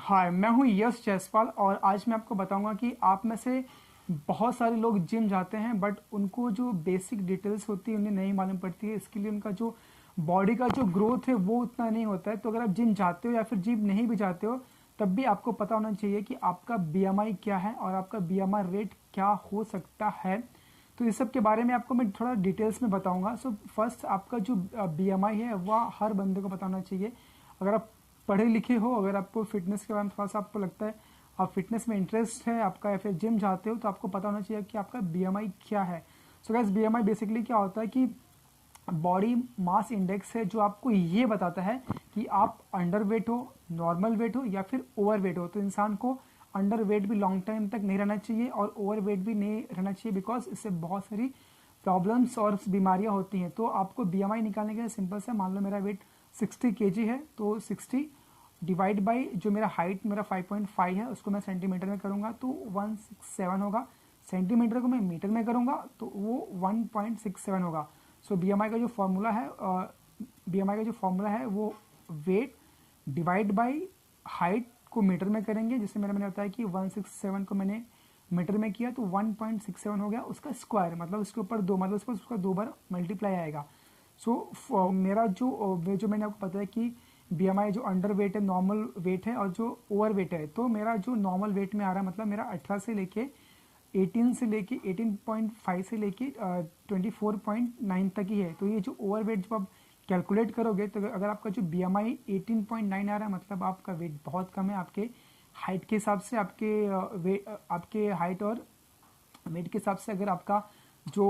हाय, मैं हूँ यश जायसवाल और आज मैं आपको बताऊंगा कि आप में से बहुत सारे लोग जिम जाते हैं बट उनको जो बेसिक डिटेल्स होती है उन्हें नहीं मालूम पड़ती है। इसके लिए उनका जो बॉडी का जो ग्रोथ है वो उतना नहीं होता है। तो अगर आप जिम जाते हो या फिर जिम नहीं भी जाते हो तब भी आपको पता होना चाहिए कि आपका बीएमआई क्या है और आपका बीएमआई रेट क्या हो सकता है। तो इस सब के बारे में आपको मैं थोड़ा डिटेल्स में बताऊंगा। सो फर्स्ट, आपका जो बीएमआई है वह हर बंदे को पता होना चाहिए। अगर आप पढ़े लिखे हो, अगर आपको फिटनेस के बारे में थोड़ा सा आपको लगता है, आप फिटनेस में इंटरेस्ट है आपका या फिर जिम जाते हो, तो आपको पता होना चाहिए कि आपका बीएमआई क्या है। सो गाइस, बीएमआई बेसिकली क्या होता है कि बॉडी मास इंडेक्स है जो आपको ये बताता है कि आप अंडर वेट हो, नॉर्मल वेट हो या फिर ओवर वेट हो। तो इंसान को अंडर वेट भी लॉन्ग टाइम तक नहीं रहना चाहिए और ओवर वेट भी नहीं रहना चाहिए, बिकॉज इससे बहुत सारी प्रॉब्लम्स और बीमारियां होती हैं। तो आपको बीएमआई निकालने के लिए सिंपल से, मान लो मेरा वेट 60 केजी है तो 60 डिवाइड बाई जो मेरा हाइट मेरा 5.5 है उसको मैं सेंटीमीटर में करूंगा तो 167 होगा। सेंटीमीटर को मैं मीटर में करूंगा तो वो 1.67 होगा। सो बीएमआई का जो फॉर्मूला है, वो वेट डिवाइड बाई हाइट को मीटर में करेंगे। जैसे मैंने बताया कि 167 को मैंने मीटर में किया तो 1.67 हो गया, उसका स्क्वायर मतलब उसके ऊपर दो, मतलब उसका दो बार मल्टीप्लाई आएगा। सो मेरा जो मैंने आपको बताया कि बीएमआई जो अंडर वेट है, नॉर्मल वेट है और जो ओवर वेट है, तो मेरा जो नॉर्मल वेट में आ रहा है मतलब मेरा 18 से लेके 18.5 से लेके 24.9 तक ही है। तो ये जो ओवर वेट जब आप कैलकुलेट करोगे तो अगर आपका जो बीएमआई 18.9 आ रहा है मतलब आपका वेट बहुत कम है आपके हाइट के हिसाब से। आपके हाइट और वेट के हिसाब से अगर आपका जो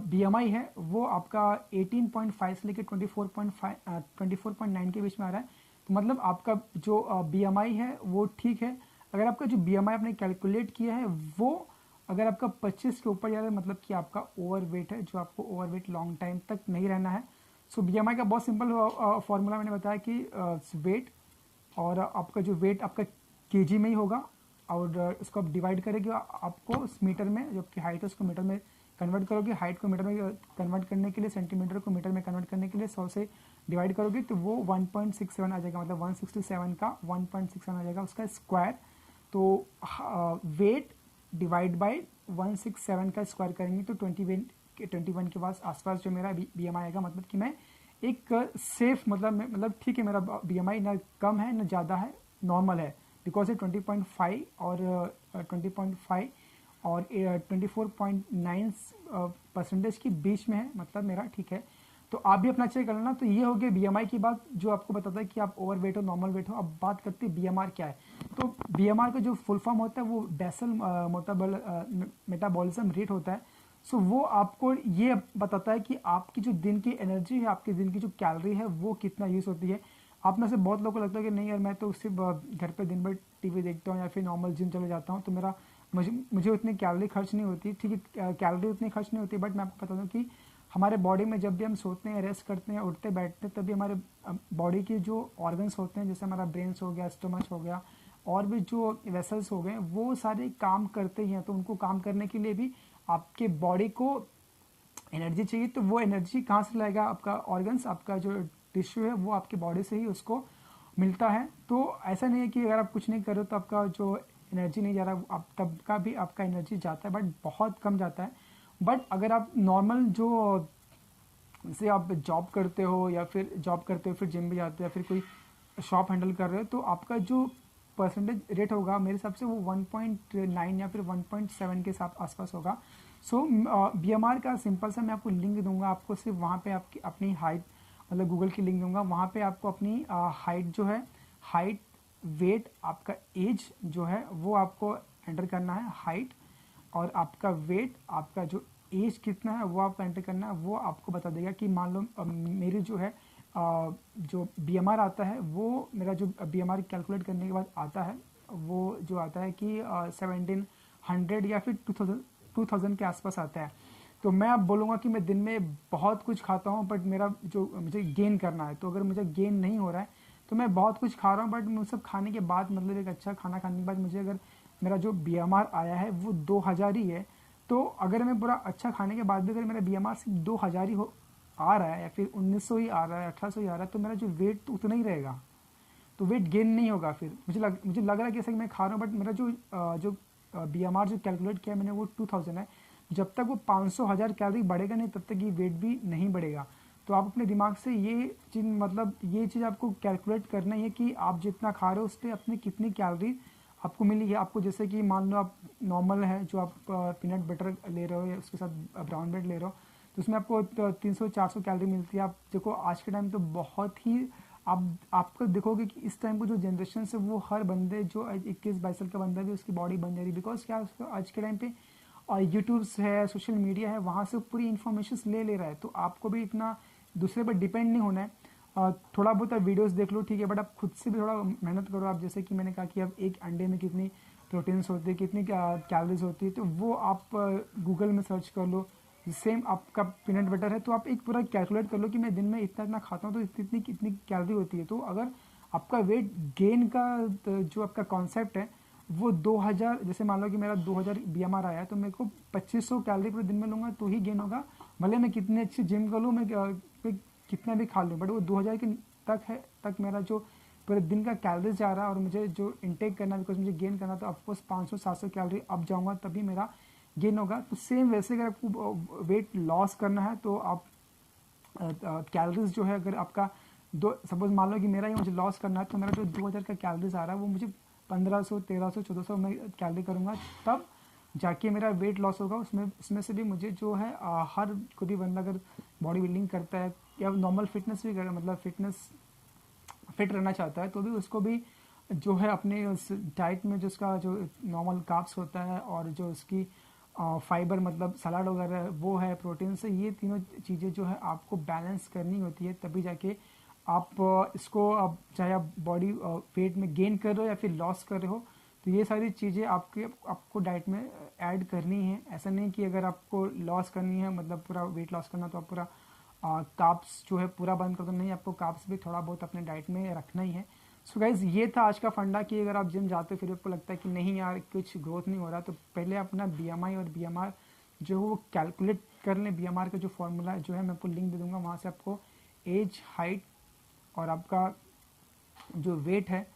बीएमआई है वो आपका 18.5 से लेकर 24.9 के बीच में आ रहा है, तो मतलब आपका जो बीएमआई है वो ठीक है। अगर आपका जो बीएमआई आपने कैलकुलेट किया है वो अगर आपका 25 के ऊपर जा रहा है मतलब कि आपका ओवर वेट है, जो आपको ओवर वेट लॉन्ग टाइम तक नहीं रहना है। सो बीएमआई का बहुत सिंपल फॉर्मूला मैंने बताया कि वेट और आपका जो वेट आपका केजी में ही होगा और इसको आप डिवाइड करेंगे आपको उस मीटर में, जो आपकी हाइट है उसको मीटर में कन्वर्ट करोगे, हाइट को मीटर में कन्वर्ट करने के लिए, सेंटीमीटर को मीटर में कन्वर्ट करने के लिए 100 से डिवाइड करोगे तो वो 1.67 आ जाएगा, मतलब 167 का 1.67 आ जाएगा उसका स्क्वायर। तो वेट डिवाइड बाई 167 का स्क्वायर करेंगे तो 21 के पास आसपास जो मेरा बीएमआई आएगा, मतलब कि मैं एक सेफ, मतलब ठीक है, मेरा बीएमआई ना कम है ना ज़्यादा है, नॉर्मल है, बिकॉज ये 20.5 और 20.5 और 24.9% के बीच में है, मतलब मेरा ठीक है। तो आप भी अपना चेक कर लेना। तो ये हो गया बीएमआई की बात जो आपको बताता है कि आप ओवर वेट हो, नॉर्मल वेट हो। अब बात करते हैं बीएमआर क्या है। तो बीएमआर का जो फुल फॉर्म होता है वो बेसल मेटाबॉलिज्म रेट होता है। सो वो आपको ये बताता है कि आपकी जो दिन की एनर्जी है, आपके दिन की जो कैलोरी है वो कितना यूज़ होती है। आप में से बहुत लोगों को लगता है कि नहीं यार, मैं तो सिर्फ घर पे दिन भर टीवी देखता हूँ या फिर नॉर्मल जिम चले जाता हूँ तो मुझे उतनी कैलोरी खर्च नहीं होती। ठीक है, कैलोरी उतनी खर्च नहीं होती, बट मैं आपको बता दूँ कि हमारे बॉडी में जब भी हम सोते हैं, रेस्ट करते हैं, उठते बैठते हैं, तभी हमारे बॉडी के जो ऑर्गन्स होते हैं, जैसे हमारा ब्रेन्स हो गया, स्टमच हो गया और भी जो वेसल्स हो गए, वो सारे काम करते ही हैं। तो उनको काम करने के लिए भी आपके बॉडी को एनर्जी चाहिए। तो वो एनर्जी कहाँ से लाएगा? आपका ऑर्गन्स, आपका जो टिश्यू है वो आपकी बॉडी से ही उसको मिलता है। तो ऐसा नहीं है कि अगर आप कुछ नहीं कर रहे हो तो आपका जो एनर्जी नहीं जा रहा, आप तब का भी आपका एनर्जी जाता है, बट बहुत कम जाता है। बट अगर आप नॉर्मल जो, जैसे आप जॉब करते हो या फिर जिम भी जाते हो या फिर कोई शॉप हैंडल कर रहे हो, तो आपका जो परसेंटेज रेट होगा मेरे हिसाब से वो 1.9 या फिर 1.7 के साथ आसपास होगा। सो बीएमआर का सिंपल सा मैं आपको लिंक दूंगा, आपको सिर्फ वहाँ पे आपकी अपनी हाइट, मतलब गूगल की लिंक दूंगा, वहाँ पे आपको अपनी हाइट जो है, हाइट, वेट, आपका एज जो है वो आपको एंटर करना है। हाइट और आपका वेट, आपका जो एज कितना है वो आपको एंटर करना है। वो आपको बता देगा कि मान लो मेरी जो है जो बीएमआर आता है, वो मेरा जो बीएमआर कैलकुलेट करने के बाद आता है वो जो आता है कि 1700 या फिर 2000 के आसपास आता है। तो मैं अब बोलूँगा कि मैं दिन में बहुत कुछ खाता हूँ, बट मेरा जो मुझे गेन करना है, तो अगर मुझे गेन नहीं हो रहा है तो मैं बहुत कुछ खा रहा हूँ, बट वो सब खाने के बाद, मतलब एक अच्छा खाना खाने के बाद मुझे अगर मेरा जो बीएमआर आया है वो 2000 ही है, तो अगर मैं पूरा अच्छा खाने के बाद भी अगर मेरा बीएमआर सिर्फ 2000 ही आ रहा है या फिर 1900 ही आ रहा है, 1800 ही आ रहा है, तो मेरा जो वेट तो उतना ही रहेगा। तो वेट गेन नहीं होगा। फिर मुझे लग रहा है कि जैसे कि मैं खा रहा हूँ, बट मेरा जो BMR जो कैलकुलेट किया मैंने वो 2000 है। जब तक वो 500 1000 कैलोरी बढ़ेगा नहीं, तब तक ये वेट भी नहीं बढ़ेगा। तो आप अपने दिमाग से ये चीज़ मतलब ये चीज़ आपको कैलकुलेट करना ही है कि आप जितना खा रहे हो उस पर अपनी कितनी कैलोरी आपको मिली है। आपको जैसे कि मान लो आप नॉर्मल है जो आप पीनट बटर ले रहे हो या उसके साथ ब्राउन ब्रेड ले रहे हो, तो उसमें आपको 300-400 कैलोरी मिलती है। आप देखो आज के टाइम तो बहुत ही आपको देखोगे कि इस टाइम को जो जनरेशन है वो हर बंदे जो 21-22 साल का बंदा भी उसकी बॉडी बन जा रही है। बिकॉज क्या उसको आज के टाइम पे और यूट्यूब्स है, सोशल मीडिया है, वहाँ से पूरी इन्फॉर्मेशन ले रहा है। तो आपको भी इतना दूसरे पर डिपेंड नहीं होना है। थोड़ा बहुत आप वीडियोस देख लो ठीक है, बट आप खुद से भी थोड़ा मेहनत करो। आप जैसे कि मैंने कहा कि अब एक अंडे में कितनी प्रोटीन्स होती है, कितनी कैलोरीज होती है, तो वो आप गूगल में सर्च कर लो। सेम आपका पीनट बटर है तो आप एक पूरा कैलकुलेट कर लो कि मैं दिन में इतना इतना खाता हूँ तो इतनी कितनी कैलोरी होती है। तो अगर आपका वेट गेन का जो आपका कॉन्सेप्ट है वो 2000, जैसे मान लो कि मेरा 2000 BMR आया तो मेरे को 2500 कैलोरी पूरे दिन में लूँगा तो ही गेन होगा। भले मैं कितनी अच्छी जिम कर लूँ, मैं कितना भी खा लूँ, बट वो 2000 के तक मेरा जो पूरे दिन का कैलोरीज जा रहा है और मुझे जो इनटेक करना है, बिकॉज मुझे गेन करना, तो ऑफकोर्स 500-700 कैलोरी अप जाऊँगा तभी मेरा गेन होगा। तो सेम वैसे अगर आपको वेट लॉस करना है तो आप कैलोरीज जो है अगर आपका दो सपोज मान लो कि मेरा ही मुझे लॉस करना है तो मेरा जो 2000 का कैलोरीज आ रहा है वो मुझे 1500 1300 1400 में कैलोरी करूँगा, तब जाके मेरा वेट लॉस होगा। उसमें से भी मुझे जो है हर कोई भी बंदा अगर बॉडी बिल्डिंग करता है या नॉर्मल फिटनेस भी कर मतलब फिटनेस फिट रहना चाहता है तो भी उसको भी जो है अपने उस डाइट में जो उसका जो नॉर्मल कार्ब्स होता है और जो उसकी फाइबर मतलब सलाद वगैरह वो है, प्रोटीन से, ये तीनों चीज़ें जो है आपको बैलेंस करनी होती है तभी जाके आप इसको आप चाहे आप बॉडी वेट में गेन कर रहे हो या फिर लॉस कर रहे हो, तो ये सारी चीज़ें आपको डाइट में ऐड करनी है। ऐसा नहीं कि अगर आपको लॉस करनी है मतलब पूरा वेट लॉस करना तो आप पूरा कार्ब्स जो है पूरा बंद कर दो, नहीं, आपको कार्ब्स भी थोड़ा बहुत अपने डाइट में रखना ही है। सो गाइज ये था आज का फंडा कि अगर आप जिम जाते हो फिर आपको लगता है कि नहीं यार कुछ ग्रोथ नहीं हो रहा, तो पहले अपना BMI और BMR जो है वो कैलकुलेट कर लें। BMR का जो फॉर्मूला जो है मैं आपको लिंक दे दूंगा, वहाँ से आपको एज, हाइट और आपका जो वेट है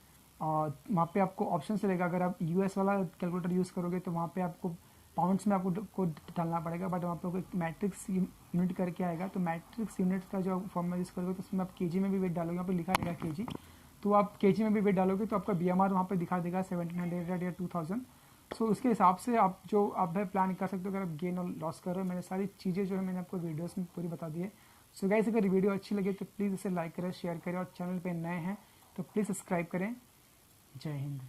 और वहाँ पे आपको ऑप्शन से लेगा। अगर आप US वाला कैलकुलेटर यूज़ करोगे तो वहाँ पे आपको पाउंड्स में आपको डालना पड़ेगा, बट वहाँ पे एक मैट्रिक्स यूनिट करके आएगा, तो मैट्रिक्स यूनिट का जो फॉर्मूला यूज़ करोगे तो उसमें आप केजी में भी वेट डालोगे, वहाँ पे लिखा रहेगा केजी, तो आप केजी में भी वेट डालोगे तो आपका BMR वहाँ पे दिखा देगा 1700 या 2000। सो उसके हिसाब से आप जो आप प्लान कर सकते हो अगर आप गेन और लॉस कर रहे हो। मैंने सारी चीज़ें जो है मैंने आपको वीडियोस में पूरी बता दी है। सो गाइस अगर वीडियो अच्छी लगे तो प्लीज़ इसे लाइक करें, शेयर करें और चैनल पे नए हैं तो प्लीज़ सब्सक्राइब करें। जय हिंद।